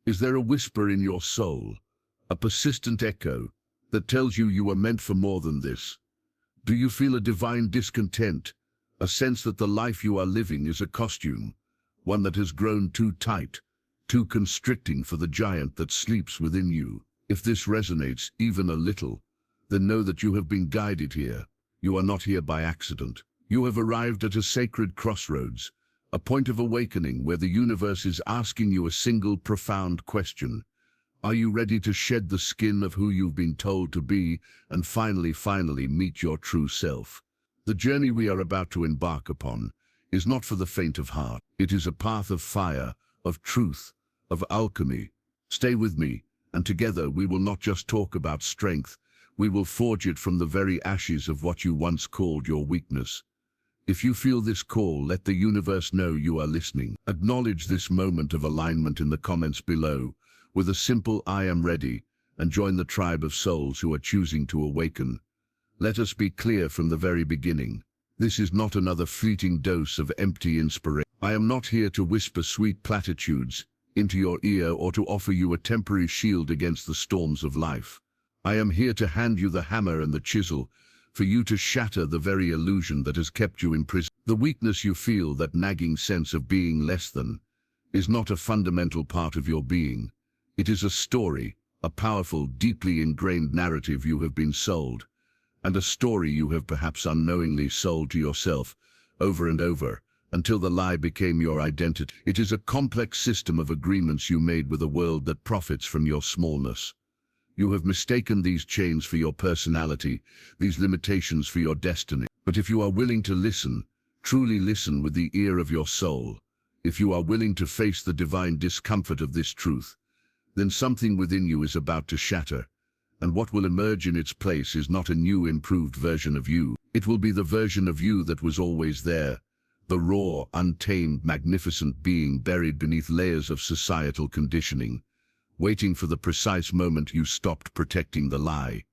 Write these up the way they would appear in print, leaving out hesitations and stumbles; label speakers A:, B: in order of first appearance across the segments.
A: Is there a whisper in your soul, a persistent echo that tells you you are meant for more than this? Do you feel a divine discontent, a sense that the life you are living is a costume, one that has grown too tight, too constricting for the giant that sleeps within you? If this resonates even a little, then know that you have been guided here. You are not here by accident. You have arrived at a sacred crossroads, a point of awakening where the universe is asking you a single profound question. Are you ready to shed the skin of who you've been told to be and finally meet your true self? The journey we are about to embark upon is not for the faint of heart. It is a path of fire, of truth, of alchemy. Stay with me, and together we will not just talk about strength, we will forge it from the very ashes of what you once called your weakness. If you feel this call, let the universe know you are listening. Acknowledge this moment of alignment in the comments below with a simple "I am ready," and join the tribe of souls who are choosing to awaken. Let us be clear from the very beginning. This is not another fleeting dose of empty inspiration. I am not here to whisper sweet platitudes into your ear or to offer you a temporary shield against the storms of life. I am here to hand you the hammer and the chisel, for you to shatter the very illusion that has kept you in prison. The weakness you feel, that nagging sense of being less than, is not a fundamental part of your being. It is a story, a powerful, deeply ingrained narrative you have been sold, and a story you have perhaps unknowingly sold to yourself over and over, until the lie became your identity. It is a complex system of agreements you made with a world that profits from your smallness. You have mistaken these chains for your personality, these limitations for your destiny. But if you are willing to listen, truly listen with the ear of your soul, if you are willing to face the divine discomfort of this truth, then something within you is about to shatter, and what will emerge in its place is not a new, improved version of you. It will be the version of you that was always there, the raw, untamed, magnificent being buried beneath layers of societal conditioning, waiting for the precise moment you stopped protecting the lie.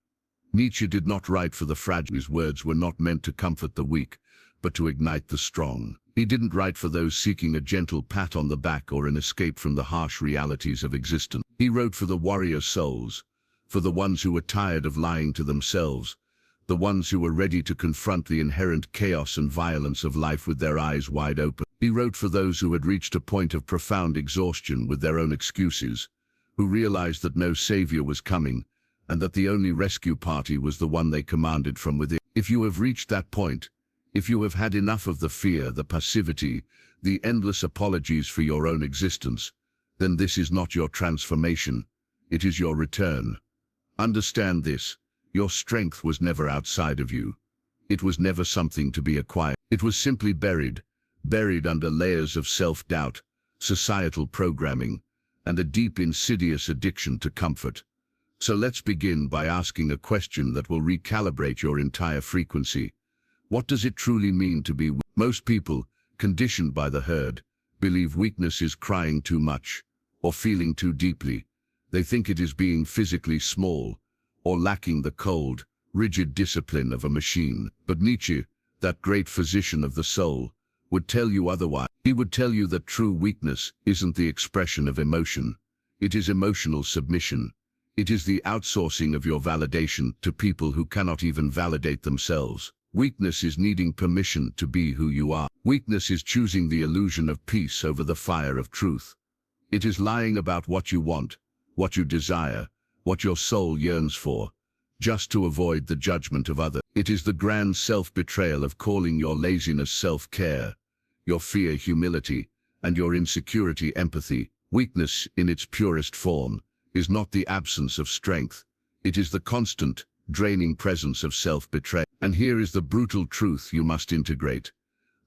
A: Nietzsche did not write for the fragile. His words were not meant to comfort the weak, but to ignite the strong. He didn't write for those seeking a gentle pat on the back or an escape from the harsh realities of existence. He wrote for the warrior souls, for the ones who were tired of lying to themselves, the ones who were ready to confront the inherent chaos and violence of life with their eyes wide open. He wrote for those who had reached a point of profound exhaustion with their own excuses, who realized that no savior was coming, and that the only rescue party was the one they commanded from within. If you have reached that point, if you have had enough of the fear, the passivity, the endless apologies for your own existence, then this is not your transformation, it is your return. Understand this: your strength was never outside of you. It was never something to be acquired. It was simply buried under layers of self-doubt, societal programming, and a deep, insidious addiction to comfort. So let's begin by asking a question that will recalibrate your entire frequency. What does it truly mean to be weak? Most people, conditioned by the herd, believe weakness is crying too much or feeling too deeply. They think it is being physically small or lacking the cold, rigid discipline of a machine. But Nietzsche, that great physician of the soul, would tell you otherwise. He would tell you that true weakness isn't the expression of emotion. It is emotional submission. It is the outsourcing of your validation to people who cannot even validate themselves. Weakness is needing permission to be who you are. Weakness is choosing the illusion of peace over the fire of truth. It is lying about what you want, what you desire, what your soul yearns for, just to avoid the judgment of others. It is the grand self-betrayal of calling your laziness self-care, your fear humility, and your insecurity empathy. Weakness, in its purest form, is not the absence of strength. It is the constant, draining presence of self-betrayal. And here is the brutal truth you must integrate.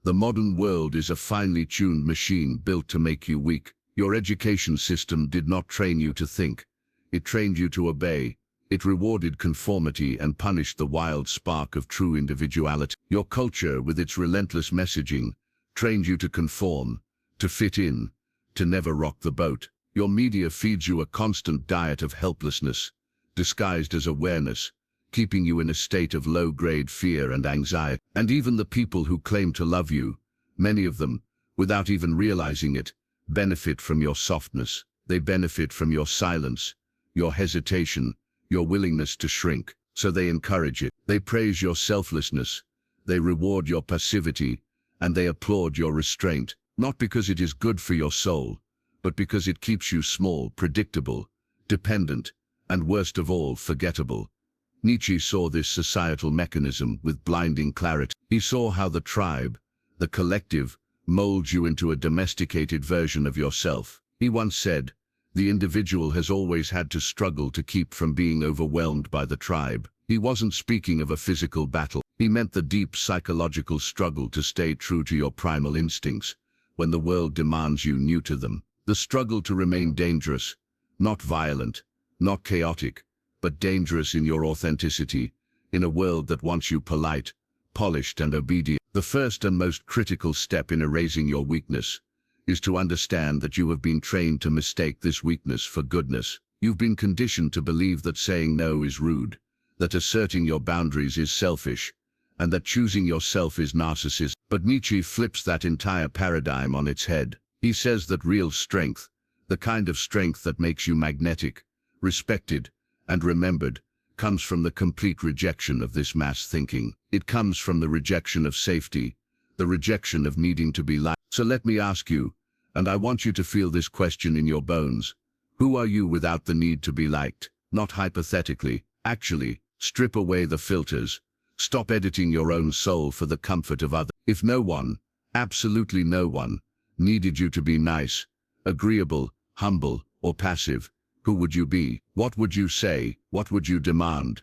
A: The modern world is a finely tuned machine built to make you weak. Your education system did not train you to think. It trained you to obey. It rewarded conformity and punished the wild spark of true individuality. Your culture, with its relentless messaging, trained you to conform, to fit in, to never rock the boat. Your media feeds you a constant diet of helplessness, disguised as awareness, keeping you in a state of low-grade fear and anxiety. And even the people who claim to love you, many of them, without even realizing it, benefit from your softness. They benefit from your silence, your hesitation, your willingness to shrink, so they encourage it. They praise your selflessness, they reward your passivity, and they applaud your restraint, not because it is good for your soul, but because it keeps you small, predictable, dependent, and worst of all, forgettable. Nietzsche saw this societal mechanism with blinding clarity. He saw how the tribe, the collective, molds you into a domesticated version of yourself. He once said, "The individual has always had to struggle to keep from being overwhelmed by the tribe." He wasn't speaking of a physical battle. He meant the deep psychological struggle to stay true to your primal instincts when the world demands you new to them. The struggle to remain dangerous, not violent, not chaotic, but dangerous in your authenticity, in a world that wants you polite, polished, and obedient. The first and most critical step in erasing your weakness is to understand that you have been trained to mistake this weakness for goodness. You've been conditioned to believe that saying no is rude, that asserting your boundaries is selfish, and that choosing yourself is narcissism. But Nietzsche flips that entire paradigm on its head. He says that real strength, the kind of strength that makes you magnetic, respected, and remembered, comes from the complete rejection of this mass thinking. It comes from the rejection of safety, the rejection of needing to be liked. So let me ask you, and I want you to feel this question in your bones: who are you without the need to be liked? Not hypothetically, actually. Strip away the filters. Stop editing your own soul for the comfort of others. If no one, absolutely no one, needed you to be nice, agreeable, humble, or passive, who would you be? What would you say? What would you demand?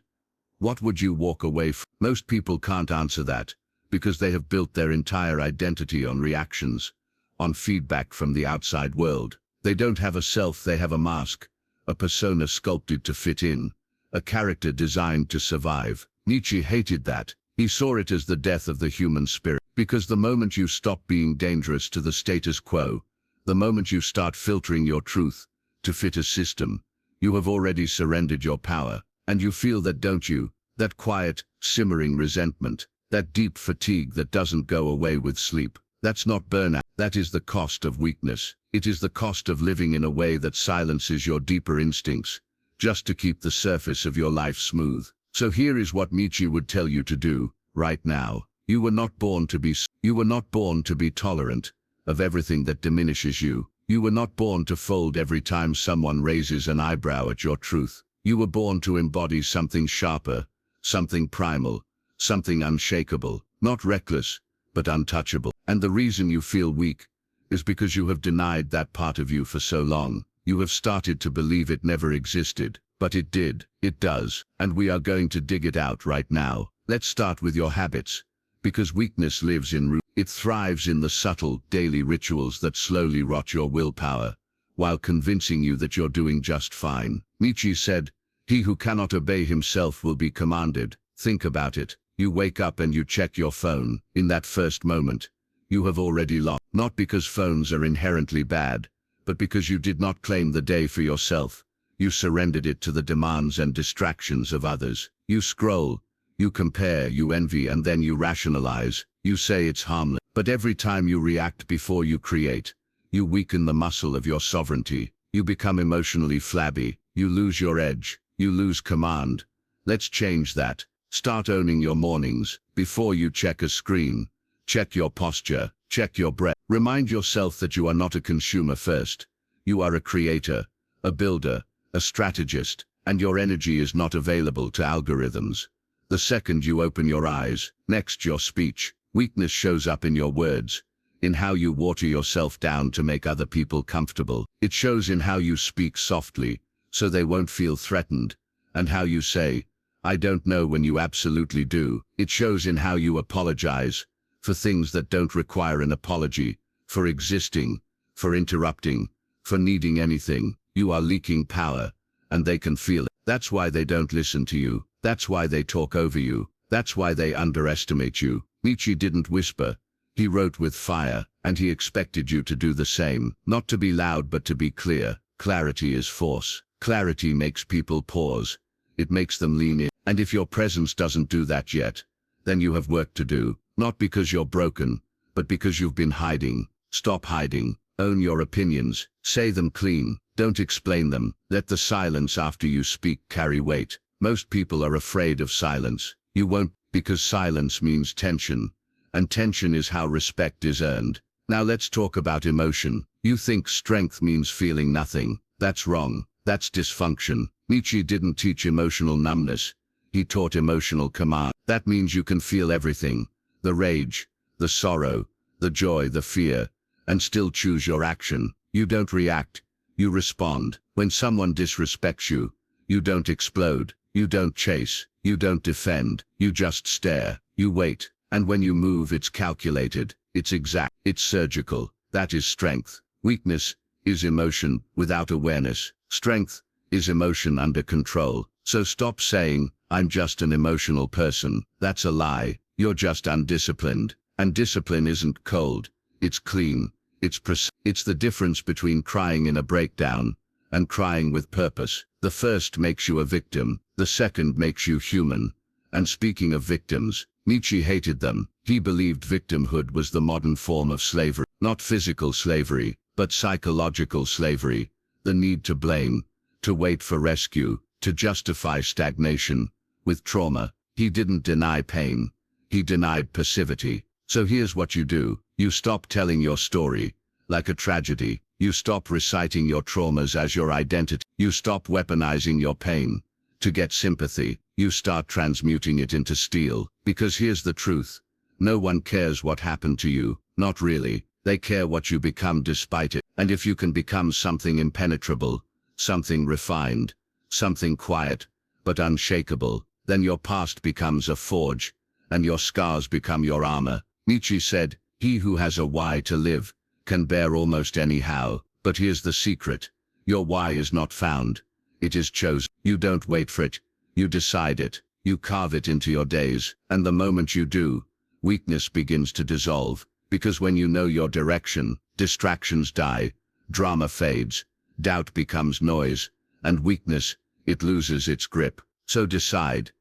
A: What would you walk away from? Most people can't answer that, because they have built their entire identity on reactions, on feedback from the outside world. They don't have a self, they have a mask, a persona sculpted to fit in, a character designed to survive. Nietzsche hated that. He saw it as the death of the human spirit, because the moment you stop being dangerous to the status quo, the moment you start filtering your truth to fit a system, you have already surrendered your power. And you feel that, don't you? That quiet, simmering resentment, that deep fatigue that doesn't go away with sleep. That's not burnout. That is the cost of weakness. It is the cost of living in a way that silences your deeper instincts, just to keep the surface of your life smooth. So here is what Nietzsche would tell you to do, right now. You were not born to be tolerant of everything that diminishes you. You were not born to fold every time someone raises an eyebrow at your truth. You were born to embody something sharper, something primal, something unshakable, not reckless, but untouchable. And the reason you feel weak is because you have denied that part of you for so long. You have started to believe it never existed, but it did, it does, and we are going to dig it out right now. Let's start with your habits, because weakness lives in routine. It thrives in the subtle, daily rituals that slowly rot your willpower, while convincing you that you're doing just fine. Nietzsche said, "He who cannot obey himself will be commanded." Think about it. You wake up and you check your phone. In that first moment, you have already lost. Not because phones are inherently bad, but because you did not claim the day for yourself. You surrendered it to the demands and distractions of others. You scroll, you compare, you envy, and then you rationalize. You say it's harmless. But every time you react before you create, you weaken the muscle of your sovereignty. You become emotionally flabby. You lose your edge. You lose command. Let's change that. Start owning your mornings. Before you check a screen, check your posture, check your breath. Remind yourself that you are not a consumer first. You are a creator, a builder, a strategist, and your energy is not available to algorithms. The second you open your eyes, next your speech. Weakness shows up in your words, in how you water yourself down to make other people comfortable. It shows in how you speak softly, so they won't feel threatened, and how you say, "I don't know," when you absolutely do. It shows in how you apologize for things that don't require an apology, for existing, for interrupting, for needing anything. You are leaking power, and they can feel it. That's why they don't listen to you. That's why they talk over you. That's why they underestimate you. Nietzsche didn't whisper. He wrote with fire, and he expected you to do the same. Not to be loud, but to be clear. Clarity is force. Clarity makes people pause. It makes them lean in. And if your presence doesn't do that yet, then you have work to do. Not because you're broken, but because you've been hiding. Stop hiding. Own your opinions. Say them clean. Don't explain them. Let the silence after you speak carry weight. Most people are afraid of silence. You won't, because silence means tension. And tension is how respect is earned. Now let's talk about emotion. You think strength means feeling nothing. That's wrong. That's dysfunction. Nietzsche didn't teach emotional numbness. He taught emotional command. That means you can feel everything. The rage, the sorrow, the joy, the fear, and still choose your action. You don't react. You respond. When someone disrespects you, you don't explode. You don't chase. You don't defend. You just stare. You wait. And when you move, it's calculated. It's exact. It's surgical. That is strength. Weakness is emotion without awareness. Strength is emotion under control. So stop saying, I'm just an emotional person. That's a lie. You're just undisciplined. And discipline isn't cold. It's clean. It's the difference between crying in a breakdown and crying with purpose. The first makes you a victim. The second makes you human. And speaking of victims, Nietzsche hated them. He believed victimhood was the modern form of slavery. Not physical slavery, but psychological slavery. The need to blame, to wait for rescue, to justify stagnation. With trauma, he didn't deny pain. He denied passivity. So here's what you do. You stop telling your story like a tragedy. You stop reciting your traumas as your identity. You stop weaponizing your pain to get sympathy. You start transmuting it into steel. Because here's the truth. No one cares what happened to you. Not really. They care what you become despite it. And if you can become something impenetrable, something refined, something quiet, but unshakable, then your past becomes a forge, and your scars become your armor. Nietzsche said, he who has a why to live can bear almost any how. But here's the secret. Your why is not found. It is chosen. You don't wait for it. You decide it. You carve it into your days. And the moment you do, weakness begins to dissolve. Because when you know your direction, distractions die, drama fades, doubt becomes noise, and weakness, it loses its grip. So decide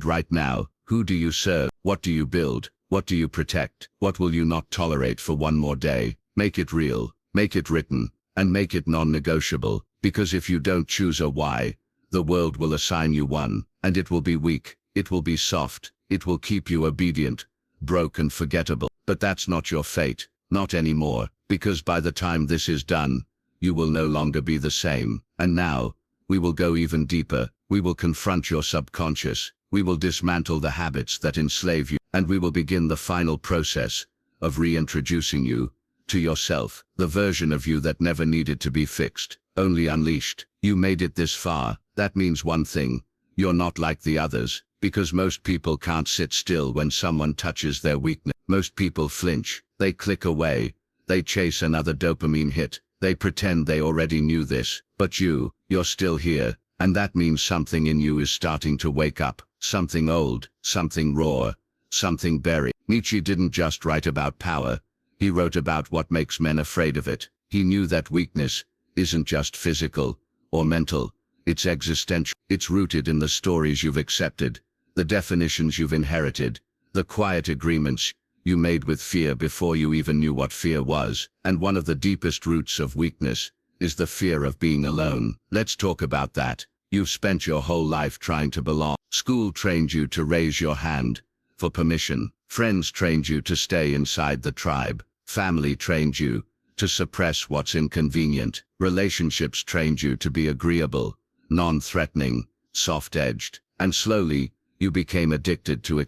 A: right now. Who do you serve? What do you build? What do you protect? What will you not tolerate for one more day? Make it real, make it written, and make it non-negotiable. Because if you don't choose a why, the world will assign you one, and it will be weak, it will be soft, it will keep you obedient, broke and forgettable. But that's not your fate, not anymore, because by the time this is done, you will no longer be the same. And now, we will go even deeper. We will confront your subconscious. We will dismantle the habits that enslave you, and we will begin the final process of reintroducing you to yourself, the version of you that never needed to be fixed, only unleashed. You made it this far. That means one thing. You're not like the others, because most people can't sit still when someone touches their weakness. Most people flinch. They click away. They chase another dopamine hit. They pretend they already knew this. But you're still here. And that means something in you is starting to wake up. Something old, something raw, something buried. Nietzsche didn't just write about power. He wrote about what makes men afraid of it. He knew that weakness isn't just physical or mental. It's existential. It's rooted in the stories you've accepted, the definitions you've inherited, the quiet agreements you made with fear before you even knew what fear was. And one of the deepest roots of weakness is the fear of being alone. Let's talk about that. You've spent your whole life trying to belong. School trained you to raise your hand for permission. Friends trained you to stay inside the tribe. Family trained you to suppress what's inconvenient. Relationships trained you to be agreeable, non-threatening, soft-edged. And slowly, you became addicted to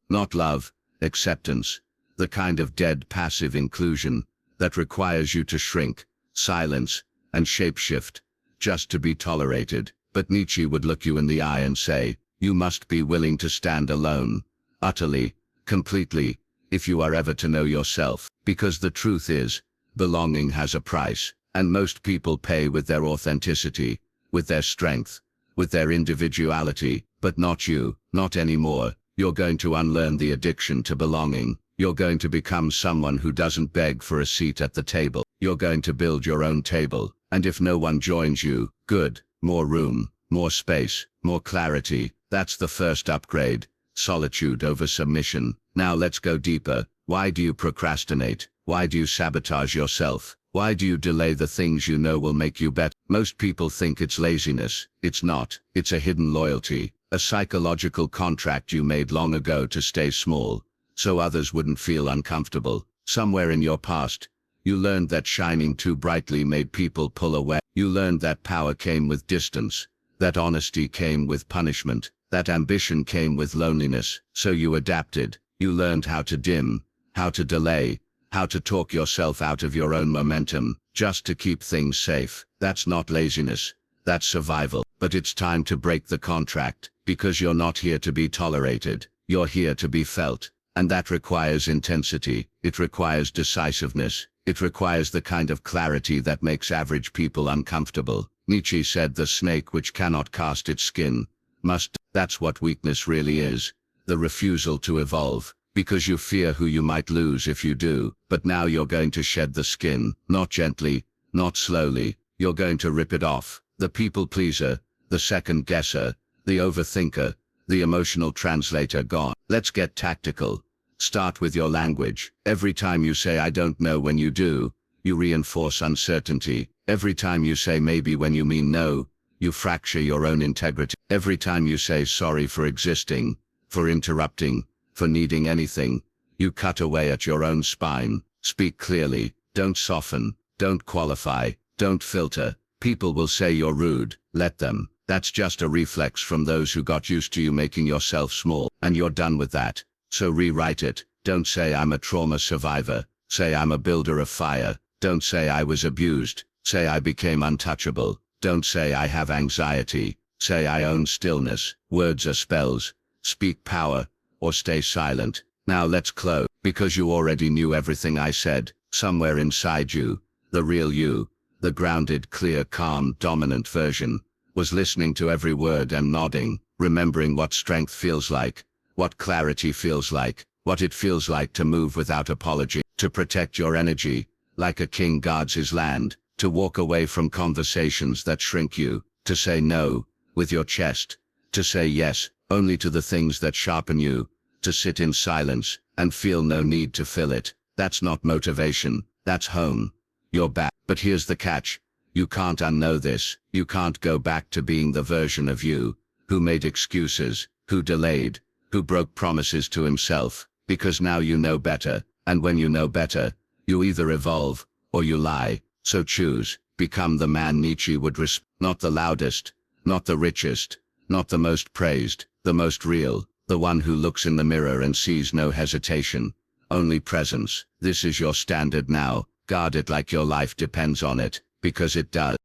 A: not love, acceptance, the kind of dead passive inclusion that requires you to shrink, silence, and shapeshift just to be tolerated. But Nietzsche would look you in the eye and say, you must be willing to stand alone, utterly, completely, if you are ever to know yourself. Because the truth is, belonging has a price, and most people pay with their authenticity, with their strength, with their individuality. But not you, not anymore. You're going to unlearn the addiction to belonging. You're going to become someone who doesn't beg for a seat at the table. You're going to build your own table. And if no one joins you, good. More room, more space, more clarity. That's the first upgrade. Solitude over submission. Now let's go deeper. Why do you procrastinate? Why do you sabotage yourself?
B: Why do you delay the things you know will make you better? Most people think it's laziness. It's not. It's a hidden loyalty, a psychological contract you made long ago to stay small, so others wouldn't feel uncomfortable. Somewhere in your past, you learned that shining too brightly made people pull away. You learned that power came with distance, that honesty came with punishment, that ambition came with loneliness. So you adapted. You learned how to dim, how to delay, how to talk yourself out of your own momentum, just to keep things safe. That's not laziness. That's survival. But it's time to break the contract, because you're not here to be tolerated. You're here to be felt. And that requires intensity. It requires decisiveness. It requires the kind of clarity that makes average people uncomfortable. Nietzsche said the snake which cannot cast its skin must. That's what weakness really is. The refusal to evolve. Because you fear who you might lose if you do. But now you're going to shed the skin. Not gently, not slowly. You're going to rip it off. The people pleaser, the second guesser, the overthinker, the emotional translator gone. Let's get tactical. Start with your language. Every time you say I don't know when you do, you reinforce uncertainty. Every time you say maybe when you mean no, you fracture your own integrity. Every time you say sorry for existing, for interrupting, for needing anything, you cut away at your own spine. Speak clearly. Don't soften. Don't qualify. Don't filter. People will say you're rude. Let them. That's just a reflex from those who got used to you making yourself small. And you're done with that. So rewrite it. Don't say I'm a trauma survivor. Say I'm a builder of fire. Don't say I was abused. Say I became untouchable. Don't say I have anxiety. Say I own stillness. Words are spells. Speak power, or stay silent. Now let's close. Because you already knew everything I said, somewhere inside you, the real you, the grounded, clear, calm, dominant version, was listening to every word and nodding, remembering what strength feels like, what clarity feels like, what it feels like to move without apology, to protect your energy, like a king guards his land, to walk away from conversations that shrink you, to say no, with your chest, to say yes, only to the things that sharpen you, to sit in silence, and feel no need to fill it. That's not motivation, that's home. You're back. But here's the catch. You can't unknow this. You can't go back to being the version of you, who made excuses, who delayed, who broke promises to himself, because now you know better, and when you know better, you either evolve, or you lie. So choose. Become the man Nietzsche would respect. Not the loudest, not the richest, not the most praised, the most real, the one who looks in the mirror and sees no hesitation, only presence. This is your standard now. Guard it like your life depends on it, because it does.